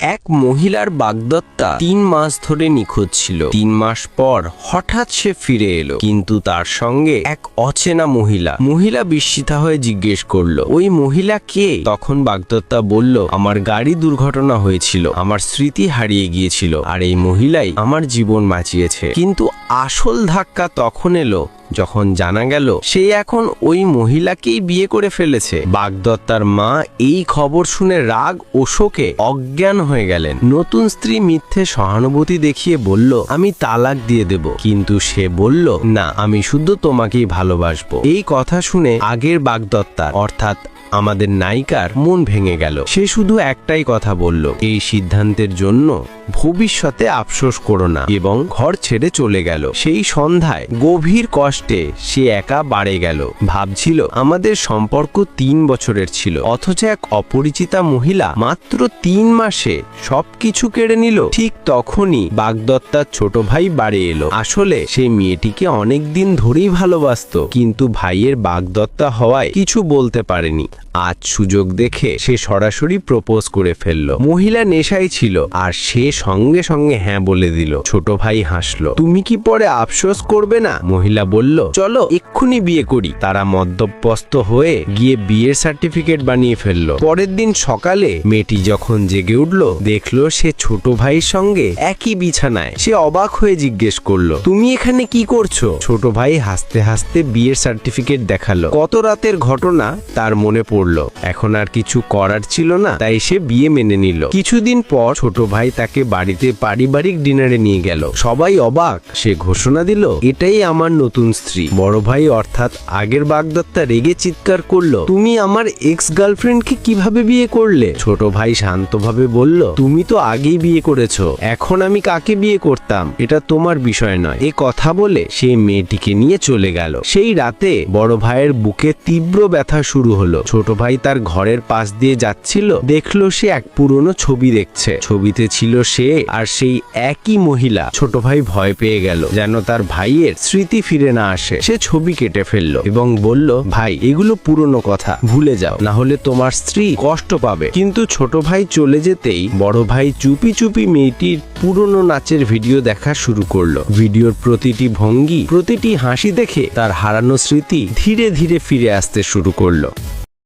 এক মহিলার বাগদত্তা ৩ মাস ধরে নিখোঁজ ছিল। ৩ মাস পর হঠাৎ সে ফিরে এলো, কিন্তু তার সঙ্গে এক অচেনা মহিলা বিস্মিতা হয়ে জিজ্ঞেস করলো, ওই মহিলা কে? তখন বাগদত্তা বলল, আমার গাড়ি দুর্ঘটনা হয়েছিল, আমার স্মৃতি হারিয়ে গিয়েছিল, আর এই মহিলাই আমার জীবন বাঁচিয়েছে। কিন্তু আসল ধাক্কা তখন এলো যখন জানা গেল সে এখন ওই মহিলাকেই বিয়ে করে ফেলেছে। বাগদত্তার মা এই খবর শুনে রাগ ও শোকে অজ্ঞান হয়ে গেলেন। নতুন স্ত্রী মিথ্যে সহানুভূতি দেখিয়ে বলল, আমি তালাক দিয়ে দেব, কিন্তু সে বলল, না, আমি শুধু তোমাকেই ভালোবাসবো। এই কথা শুনে আগের বাগদত্তার অর্থাৎ আমাদের নায়িকার মন ভেঙে গেল। সে শুধু একটাই কথা বলল, এই সিদ্ধান্তের জন্য ভবিষ্যতে আফসোস করো না, এবং ঘর ছেড়ে চলে গেল। সেই সন্ধ্যায় গভীর কষ্টে সে একা বাড়ি গেল। ভাবছিল আমাদের সম্পর্ক ৩ বছরের ছিল, অথচ এক অপরিচিতা মহিলা মাত্র ৩ মাসে সবকিছু কেড়ে নিল। ঠিক তখনই বাগদত্তার ছোট ভাই বাড়ি এলো। আসলে সেই মেয়েটিকে অনেক দিন ধরেই ভালোবাসতো, কিন্তু ভাইয়ের বাগদত্তা হওয়ায় কিছু বলতে পারেনি। আজ সুযোগ দেখে সে সরাসরি প্রপোজ করে ফেলল। মহিলা নেশায় ছিল, আর সে সঙ্গে সঙ্গে হ্যাঁ বলে দিল। ছোট ভাই হাসলো, তুমি কি পরে আফসোস করবে না? মহিলা বলল, চলো এক্ষুনি বিয়ে করি। তারা মদ্যপ্যস্ত হয়ে গিয়ে বিয়ের সার্টিফিকেট বানিয়ে ফেললো। পরের দিন সকালে মেয়েটি যখন জেগে উঠল, দেখলো সে ছোট ভাইয়ের সঙ্গে একই বিছানায়। সে অবাক হয়ে জিজ্ঞেস করলো, তুমি এখানে কি করছো? ছোট ভাই হাসতে হাসতে বিয়ের সার্টিফিকেট দেখালো। কত রাতের ঘটনা তার মনে পড়ল। এখন আর কিছু করার ছিল না, তাই সে বিয়ে মেনে নিল। কিছুদিন পর ছোট ভাই তাকে বাড়িতে পারিবারিক ডিনারে নিয়ে গেল। সবাই অবাক। সে ঘোষণা দিল, এটাই আমার নতুন স্ত্রী। বড় ভাই অর্থাৎ আগের বাগদত্তা রেগে চিৎকার করলো, তুমি আমার এক্স গার্লফ্রেন্ডকে কিভাবে বিয়ে করলে? ছোট ভাই শান্তভাবে বলল, তুমি তো আগেই বিয়ে করেছো, এখন আমি কাকে বিয়ে করতাম এটা তোমার বিষয় নয়। এ কথা বলে সে মেয়েটিকে নিয়ে চলে গেল। সেই রাতে বড় ভাইয়ের বুকে তীব্র ব্যথা শুরু হলো। ছোট ভাই তার ঘরের পাশ দিয়ে যাচ্ছিল, দেখলো সে এক পুরনো ছবি দেখছে। ছবিতে ছিল সে আর সেই একই মহিলা। ছোট ভাই ভয় পেয়ে গেল, যেন তার ভাইয়ের স্মৃতি ফিরে না আসে। সে ছবি কেটে ফেললো এবং বলল, ভাই, এগুলো পুরনো কথা, ভুলে যাও, না হলে তোমার স্ত্রী কষ্ট পাবে। কিন্তু ছোট ভাই চলে যেতেই বড় ভাই চুপি চুপি মেয়েটির পুরনো নাচের ভিডিও দেখা শুরু করলো। ভিডিওর প্রতিটি ভঙ্গি, প্রতিটি হাসি দেখে তার হারানো স্মৃতি ধীরে ধীরে ফিরে আসতে শুরু করলো।